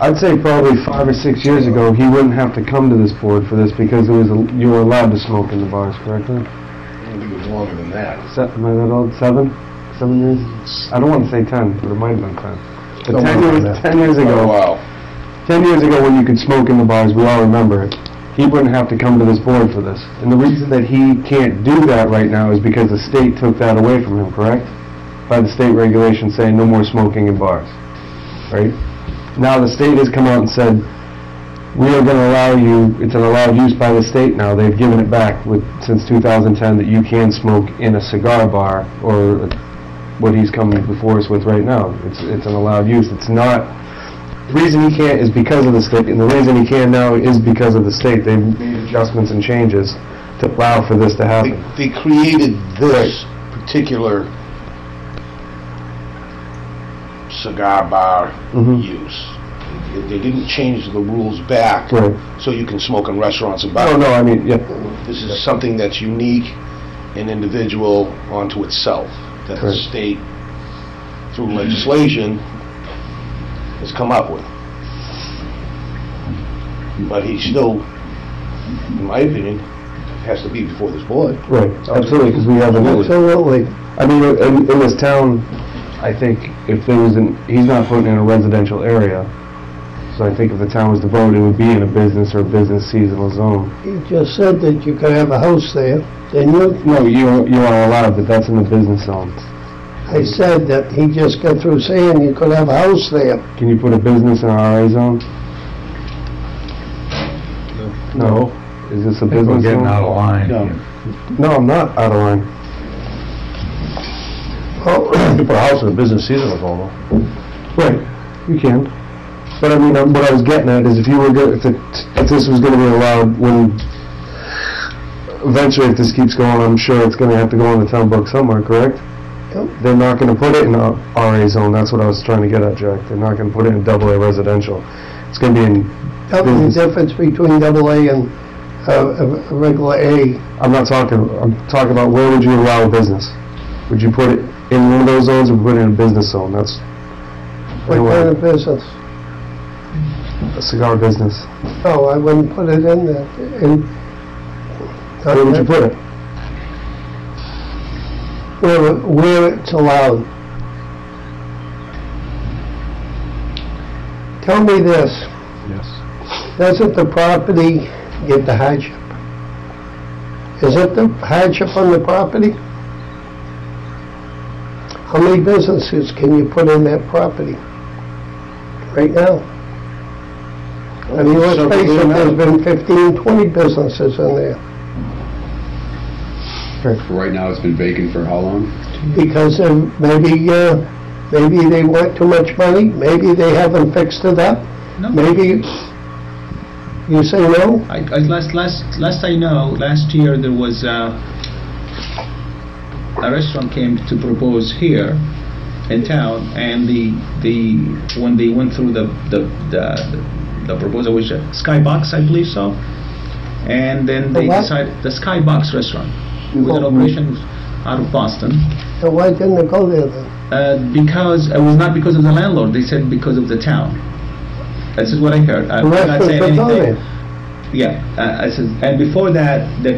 I'd say probably 5 or 6 years ago, he wouldn't have to come to this board for this because you were allowed to smoke in the bars, correctly? I think it was longer than that. Am I that old? 7 years? I don't want to say 10, but it might have been 10. But 10 years ago, Oh, wow. 10 years ago when you could smoke in the bars, we all remember it, he wouldn't have to come to this board for this. And the reason that he can't do that right now is because the state took that away from him, correct? By the state regulation saying no more smoking in bars, right? Now the state has come out and said, we are going to allow you, it's an allowed use by the state now, they've given it back since 2010 that you can smoke in a cigar bar, or what he's coming before us with right now. It's an allowed use. It's not, the reason he can't is because of the state, and the reason he can now is because of the state. They've made adjustments and changes to allow for this to happen. They created this particular cigar bar use. They didn't change the rules back so you can smoke in restaurants and bars. No, I mean, yeah. This is something that's unique and individual onto itself, that the state, through legislation, has come up with. But he still, in my opinion, has to be before this board. Right, absolutely, because we have a new. Absolutely. I mean, in this town, I think if there was he's not putting in a residential area, so I think if the town was to vote, it would be in a business or business seasonal zone. You just said that you could have a house there, didn't you? No, you are allowed, but that's in the business zone. I said that he just got through saying you could have a house there. Can you put a business in an RA zone? No. Is this a business zone? We're getting out of line. No, I'm not out of line. Oh, you can put a house in a business seasonal zone. Right, you can. But I mean, what I was getting at is if this was going to be allowed, eventually if this keeps going, I'm sure it's going to have to go on the town book somewhere, correct? Yep. They're not going to put it in a RA zone. That's what I was trying to get at, Jack. They're not going to put it in AA residential. It's going to be in The difference between AA and a regular A. I'm talking about where would you allow a business? Would you put it in one of those zones or put it in a business zone? That's What kind of business? a cigar business. No, I wouldn't put it in there. Where would you put it? Where it's allowed. Tell me this. Yes. Doesn't the property get the hardship? Is it the hardship on the property? How many businesses can you put in that property right now? I mean, let's face it, there's been 15, 20 businesses in there. Right now, it's been vacant for how long? Because maybe they want too much money, maybe they haven't fixed it up, No. maybe, you say no? Last I know, last year there was a restaurant came to propose here in town, and when they went through the proposal, which Skybox, I believe so, and then they decided the Skybox restaurant with an operation out of Boston. So why didn't it go there then? Because it was not because of the landlord. They said because of the town. This is what I heard. I'm not saying anything. Yeah, I said, and before that, the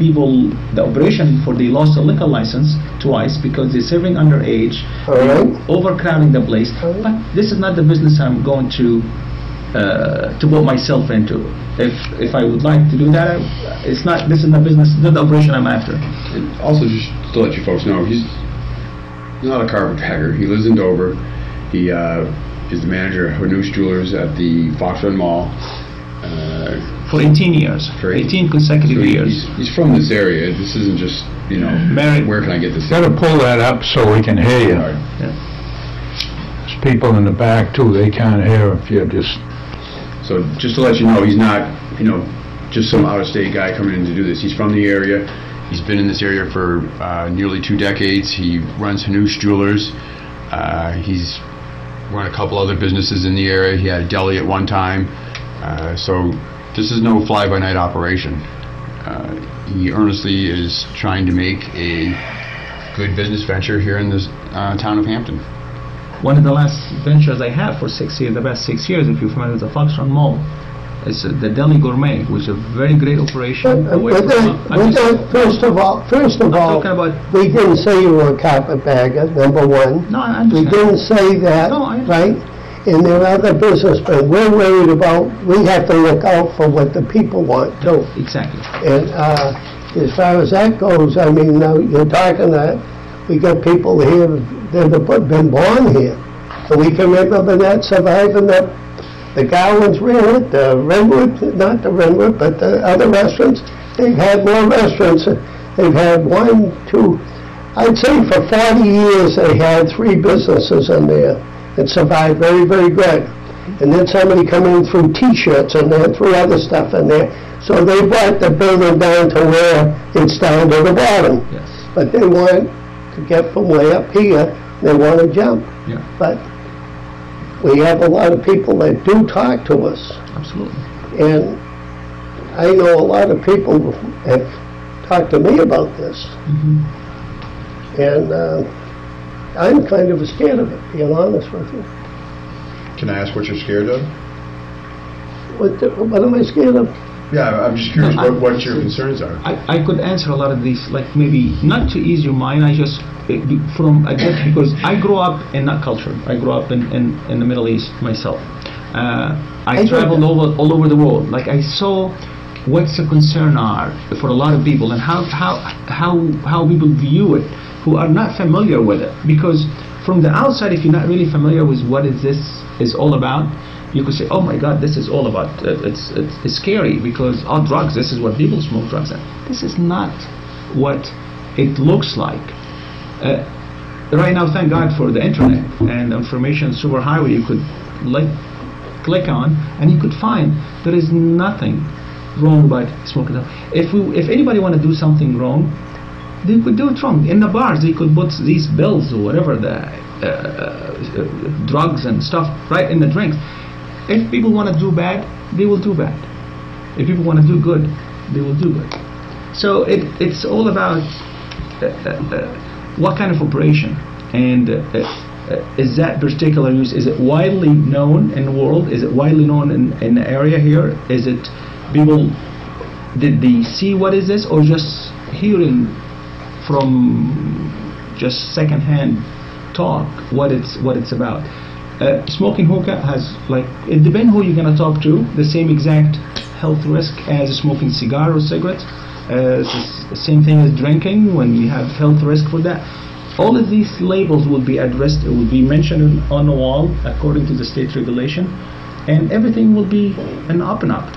operation for they lost the liquor license twice because they're serving underage, overcrowding the place. But this is not the business I'm going to put myself into. If I would like to do that, it's not. This is not business. Not the operation I'm after. And also, just to let you folks know, he's not a carpetbagger. He lives in Dover. He is the manager of Hanush Jewelers at the Foxford Mall. For 18 years. 18 consecutive years. He's from this area. This isn't just, Married. where can I get this? Got to pull that up so we can hear you. Right. There's people in the back too. They can't hear if you're just. So just to let you know, he's not, just some out-of-state guy coming in to do this. He's from the area. He's been in this area for nearly 2 decades. He runs Hanush Jewelers. He's run a couple other businesses in the area. He had a deli at one time. So this is no fly-by-night operation. He earnestly is trying to make a good business venture here in this town of Hampton. One of the last ventures I had for 6 years, the past 6 years, if you're familiar with the Foxtrot Mall, is the Deli Gourmet, which is a very great operation. First of all, talking about, we didn't say you were a carpetbagger, number one. no, I We understand. didn't say that, No, I right? And there are other businessmen. We're worried about, we have to look out for what the people want too. Exactly. And as far as that goes, I mean, you're talking that we got people here that have been born here. And we can remember that surviving the Gowans ran it, the Renwood, not the Renwood, but the other restaurants. They've had more restaurants. They've had 1, 2, I'd say for 40 years they had 3 businesses in there that survived very, very good. And then somebody come in threw T-shirts and they threw other stuff in there. So they brought the building down to where it's down to the bottom. Yes. But they want to get from way up here, they want to jump. Yeah. But we have a lot of people that do talk to us. Absolutely. And I know a lot of people have talked to me about this. And I'm kind of scared of it, being honest with you. Can I ask what you're scared of? What am I scared of? Yeah, I'm just curious No, what your concerns are. I could answer a lot of these, like maybe not to ease your mind. I just because I grew up in that culture. I grew up in the Middle East myself. I traveled all over the world. Like I saw what's the concern are for a lot of people and how people view it who are not familiar with it. Because from the outside, if you're not really familiar with what this is all about, you could say, oh my God, this is all about, it's scary because all drugs, this is what people smoke drugs at. This is not what it looks like. Right now, thank God for the internet and information superhighway you could click on and you could find there is nothing wrong about smoking. If anybody want to do something wrong, they could do it wrong. In the bars, they could put these bills or whatever, the drugs and stuff right in the drinks. If people want to do bad, they will do bad. If people want to do good, they will do good. So it's all about what kind of operation, and is that particular use, is it widely known in the world? Is it widely known in the area here? Is it people, did they see what is this, or just hearing from just second-hand talk what it's about? Smoking hookah has, like, it depends who you're going to talk to, the same exact health risk as smoking cigar or cigarettes. It's the same thing as drinking when you have health risk for that. All of these labels will be addressed, it will be mentioned on the wall according to the state regulation, and everything will be an up and up.